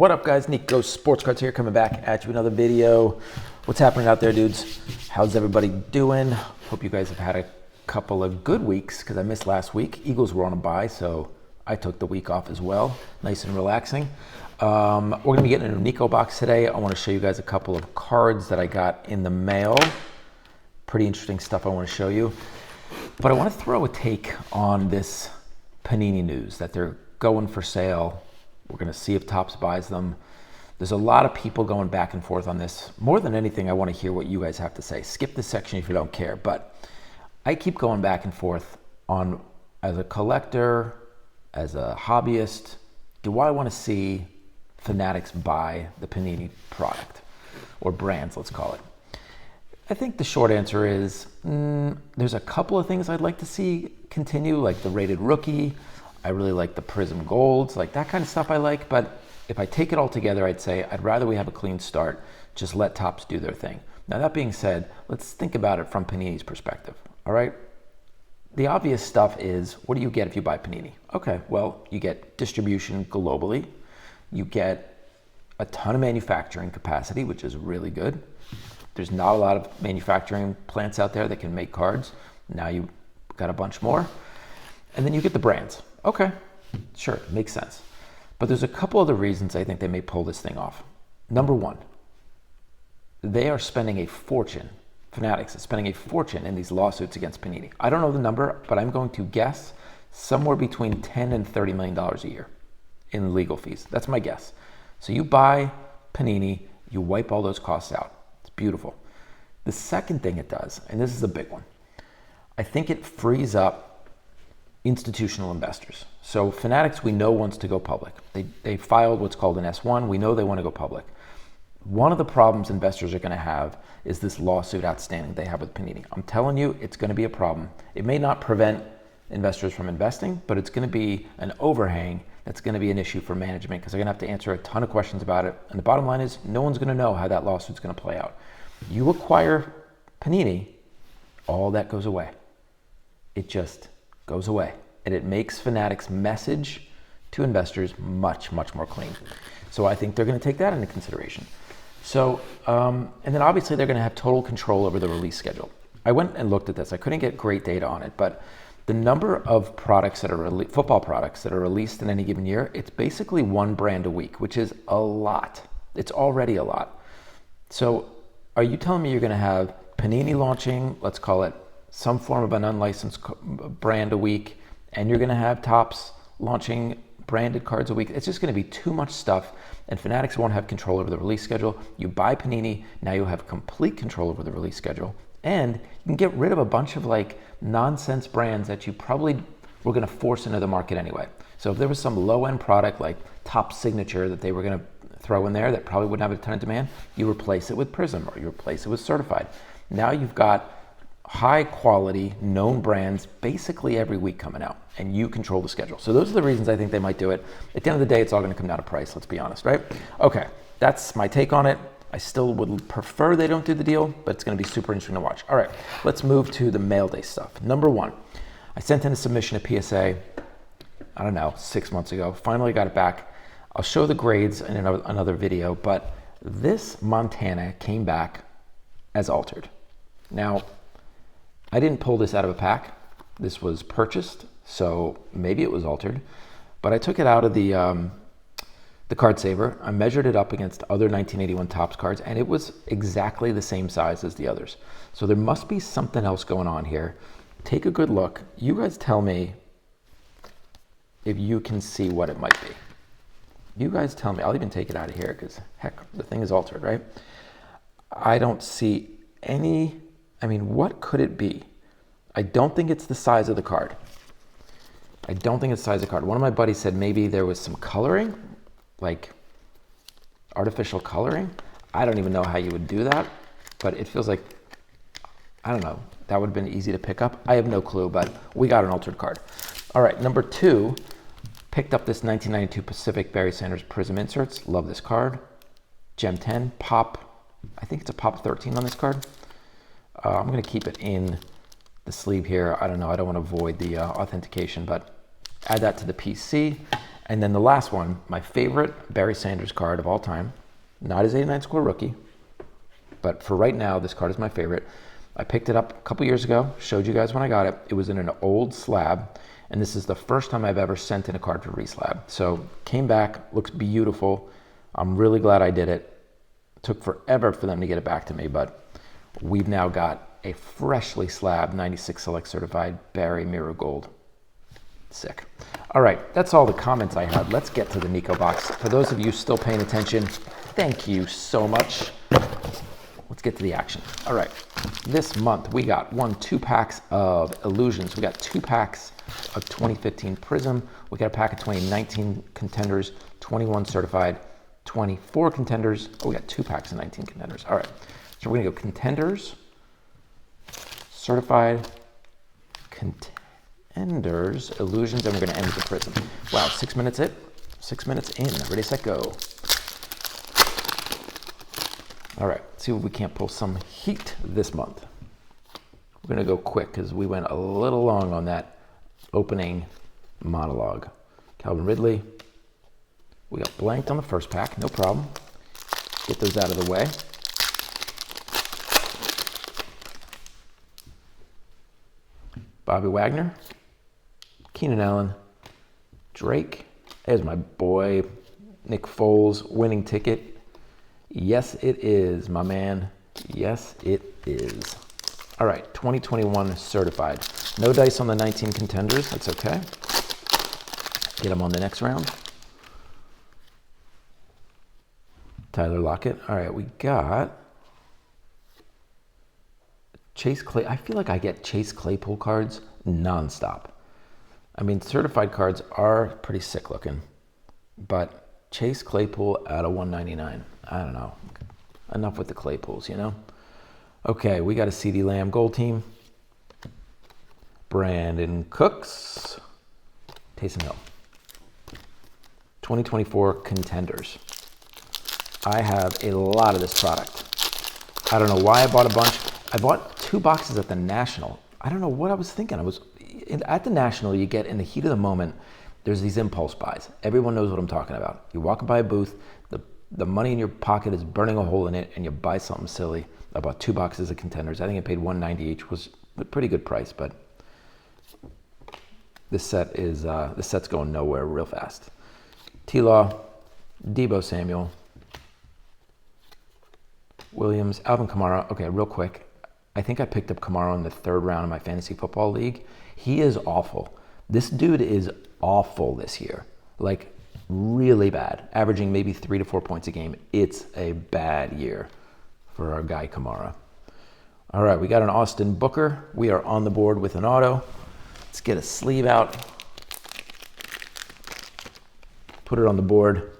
What up, guys? Nico, Sportscards here, coming back at you with another video. What's happening out there, dudes? How's everybody doing? Hope you guys have had a couple of good weeks, because I missed last week. Eagles were on a bye, so I took the week off as well. Nice and relaxing. We're going to be getting a Nico box today. I want to show you guys a couple of cards that I got in the mail. Pretty interesting stuff I want to show you. But I want to throw a take on this Panini news that they're going for sale. We're going to see if Topps buys them. There's a lot of people going back and forth on this. More than anything, I want to hear what you guys have to say. Skip this section if you don't care. But I keep going back and forth on, as a collector, as a hobbyist, do I want to see Fanatics buy the Panini product? Or brands, let's call it. I think the short answer is there's a couple of things I'd like to see continue, like the rated rookie. I really like the Prizm golds, like that kind of stuff I like. But if I take it all together, I'd say I'd rather we have a clean start. Just let Topps do their thing. Now, that being said, let's think about it from Panini's perspective, all right? The obvious stuff is, what do you get if you buy Panini? Okay, well, you get distribution globally. You get a ton of manufacturing capacity, which is really good. There's not a lot of manufacturing plants out there that can make cards. Now you got a bunch more. And then you get the brands. Okay, sure, makes sense. But there's a couple other reasons I think they may pull this thing off. Number one, they are spending a fortune. Fanatics is spending a fortune in these lawsuits against Panini. I don't know the number, but I'm going to guess somewhere between $10 and $30 million a year in legal fees. That's my guess. So you buy Panini, you wipe all those costs out. It's beautiful. The second thing it does, and this is a big one, I think it frees up institutional investors. So Fanatics, we know, wants to go public. They filed what's called an S1. We know they want to go public. One of the problems investors are going to have is this lawsuit outstanding they have with Panini. I'm telling you, it's going to be a problem. It may not prevent investors from investing, but it's going to be an overhang that's going to be an issue for management, because they're going to have to answer a ton of questions about it. And the bottom line is, no one's going to know how that lawsuit's going to play out. You acquire Panini, all that goes away. It just goes away. And it makes Fanatics' message to investors much, much more clean. So I think they're going to take that into consideration. So, and then obviously they're going to have total control over the release schedule. I went and looked at this. I couldn't get great data on it, but the number of products that are football products that are released in any given year, it's basically one brand a week, which is a lot. It's already a lot. So are you telling me you're going to have Panini launching, let's call it some form of an unlicensed brand a week, and you're going to have Topps launching branded cards a week? It's just going to be too much stuff, and Fanatics won't have control over the release schedule. You buy Panini, now you'll have complete control over the release schedule, and you can get rid of a bunch of like nonsense brands that you probably were going to force into the market anyway. So if there was some low-end product like Topps Signature that they were going to throw in there that probably wouldn't have a ton of demand, you replace it with Prizm, or you replace it with Certified. Now you've got high quality, known brands basically every week coming out, and you control the schedule. So those are the reasons I think they might do it. At the end of the day, it's all going to come down to price, let's be honest, right? Okay, that's my take on it. I still would prefer they don't do the deal, but it's going to be super interesting to watch. All right, let's move to the Mailday stuff. Number one, I sent in a submission to PSA, I don't know, 6 months ago. Finally got it back. I'll show the grades in another video, but this Montana came back as altered. Now, I didn't pull this out of a pack. This was purchased, so maybe it was altered. But I took it out of the card saver. I measured it up against other 1981 Topps cards, and it was exactly the same size as the others. So there must be something else going on here. Take a good look. You guys tell me if you can see what it might be. You guys tell me. I'll even take it out of here because, heck, the thing is altered, right? I don't see any... I mean, what could it be? I don't think it's the size of the card. I don't think it's the size of the card. One of my buddies said maybe there was some coloring, like artificial coloring. I don't even know how you would do that, but it feels like, I don't know, that would have been easy to pick up. I have no clue, but we got an altered card. All right, number two, picked up this 1992 Pacific Barry Sanders Prizm inserts. Love this card. Gem 10, pop, I think it's a pop 13 on this card. I'm going to keep it in the sleeve here. I don't know. I don't want to void the authentication, but add that to the PC. And then the last one, my favorite Barry Sanders card of all time, not his 89 score rookie, but for right now, this card is my favorite. I picked it up a couple years ago, showed you guys when I got it. It was in an old slab, and this is the first time I've ever sent in a card for reslab. So came back, looks beautiful. I'm really glad I did it. Took forever for them to get it back to me, but we've now got a freshly slabbed 96 Select Certified Barry Mirror Gold. Sick. All right, that's all the comments I had. Let's get to the Nico box. For those of you still paying attention, thank you so much. Let's get to the action. All right, this month we got 2 packs of Illusions. We got 2 packs of 2015 Prizm. We got a pack of 2019 Contenders, 21 Certified, 24 Contenders. Oh, we got 2 packs of 19 Contenders. All right, so we're gonna go Contenders, Certified, Contenders, Illusions, and we're gonna end with the Prizm. Wow, 6 minutes in. 6 minutes in. Ready, set, go. All right, let's see if we can't pull some heat this month. We're gonna go quick because we went a little long on that opening monologue. Calvin Ridley. We got blanked on the first pack, no problem. Get those out of the way. Bobby Wagner, Keenan Allen, Drake. There's my boy, Nick Foles, winning ticket. Yes, it is, my man. Yes, it is. All right, 2021 certified. No dice on the 19 Contenders. That's okay. Get them on the next round. Tyler Lockett. All right, we got Chase Clay. I feel like I get Chase Claypool cards nonstop. I mean, certified cards are pretty sick looking, but Chase Claypool out of 199. I don't know. Enough with the Claypools, you know? Okay, we got a CD Lamb gold team. Brandon Cooks. Taysom Hill. 2024 Contenders. I have a lot of this product. I don't know why I bought a bunch. I bought 2 boxes at the National. I don't know what I was thinking. At the National, you get in the heat of the moment, there's these impulse buys. Everyone knows what I'm talking about. You walk by a booth, the money in your pocket is burning a hole in it, and you buy something silly. I bought 2 boxes of Contenders. I think I paid $1.90 each, was a pretty good price, but this set's going nowhere real fast. T-Law, Deebo Samuel, Williams, Alvin Kamara. Okay, real quick. I think I picked up Kamara in the 3rd round of my fantasy football league. He is awful. This dude is awful this year. Like, really bad. Averaging maybe 3 to 4 points a game. It's a bad year for our guy Kamara. All right, we got an Austin Booker. We are on the board with an auto. Let's get a sleeve out. Put it on the board.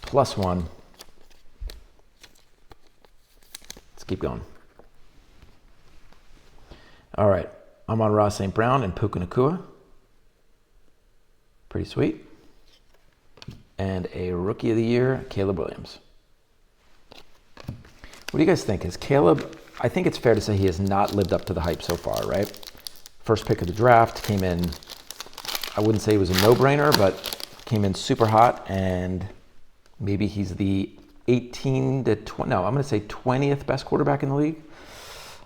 +1. Let's keep going. All right, I'm on Ross St. Brown and Puka Nacua. Pretty sweet. And a Rookie of the Year, Caleb Williams. What do you guys think? Is Caleb, I think it's fair to say he has not lived up to the hype so far, right? First pick of the draft, came in, I wouldn't say it was a no-brainer, but came in super hot, and maybe he's the 18 to 20, no, I'm going to say 20th best quarterback in the league.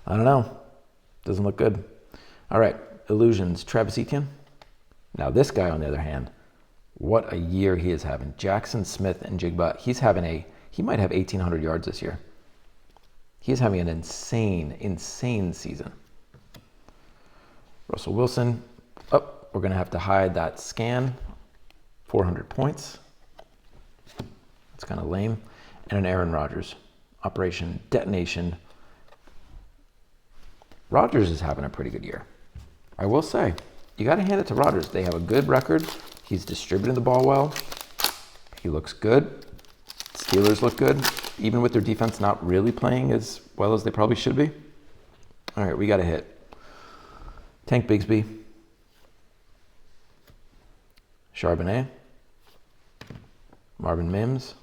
I don't know. Doesn't look good. All right, Illusions, Travis Etienne. Now this guy, on the other hand, what a year he is having. Jackson Smith and Jigba, he might have 1,800 yards this year. He is having an insane season. Russell Wilson, we're going to have to hide that scan. 400 points. That's kind of lame. And an Aaron Rodgers. Operation Detonation. Rodgers is having a pretty good year. I will say, you got to hand it to Rodgers. They have a good record. He's distributing the ball well. He looks good. Steelers look good, even with their defense not really playing as well as they probably should be. All right, we got a hit. Tank Bigsby. Charbonnet. Marvin Mims.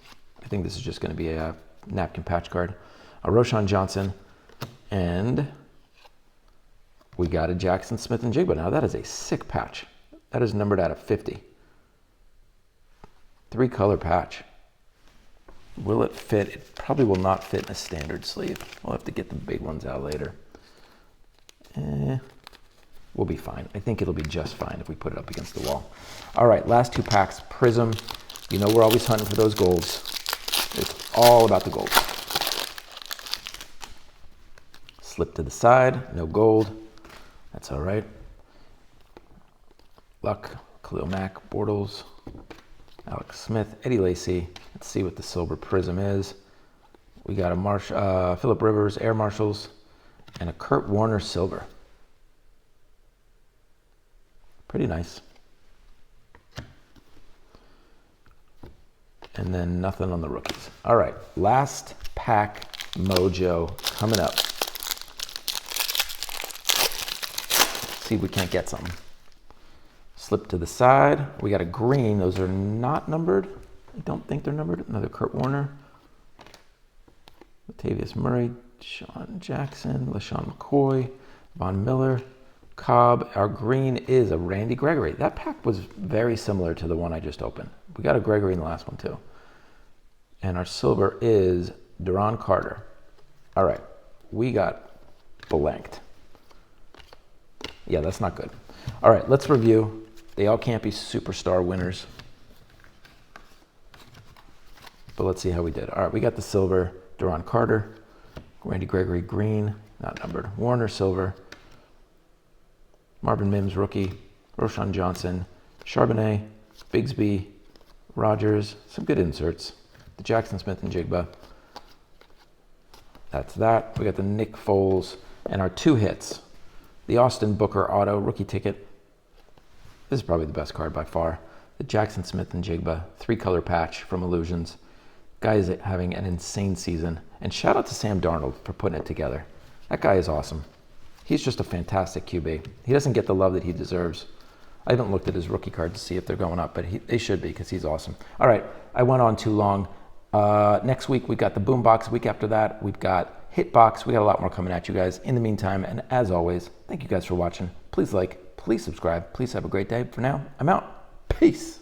I think this is just going to be a napkin patch card. A Roshan Johnson. And we got a Jackson Smith and Jigba. Now that is a sick patch. That is numbered out of 50. 3-color patch. Will it fit? It probably will not fit in a standard sleeve. We'll have to get the big ones out later. We'll be fine. I think it'll be just fine if we put it up against the wall. All right, last 2 packs. Prizm. You know we're always hunting for those golds. It's all about the gold. Slip to the side, no gold. That's all right. Luck, Khalil Mack, Bortles, Alex Smith, Eddie Lacy. Let's see what the silver Prizm is. We got a Phillip Rivers, Air Marshals, and a Kurt Warner silver. Pretty nice. And then nothing on the rookies. All right, last pack mojo coming up. See if we can't get something. Slip to the side. We got a green. Those are not numbered. I don't think they're numbered. Another Kurt Warner. Latavius Murray, Sean Jackson, LaShawn McCoy, Von Miller, Cobb. Our green is a Randy Gregory. That pack was very similar to the one I just opened. We got a Gregory in the last one too. And our silver is Duron Carter. All right, we got blanked. Yeah, that's not good. All right, let's review. They all can't be superstar winners. But let's see how we did. All right, we got the silver, Duron Carter, Randy Gregory green, not numbered, Warner silver, Marvin Mims rookie, Roshan Johnson, Charbonnet, Bigsby, Rogers, some good inserts, the Jackson Smith and Jigba. That's that. We got the Nick Foles and our 2 hits. The Austin Booker auto rookie ticket. This is probably the best card by far. The Jackson Smith and Jigba 3-color patch from Illusions. Guy is having an insane season. And shout out to Sam Darnold for putting it together. That guy is awesome. He's just a fantastic QB. He doesn't get the love that he deserves. I haven't looked at his rookie card to see if they're going up, but they should be because he's awesome. All right, I went on too long. Next week, we got the Boombox. Week after that, we've got Hitbox. We got a lot more coming at you guys. In the meantime, and as always, thank you guys for watching. Please like, please subscribe. Please have a great day. For now, I'm out. Peace.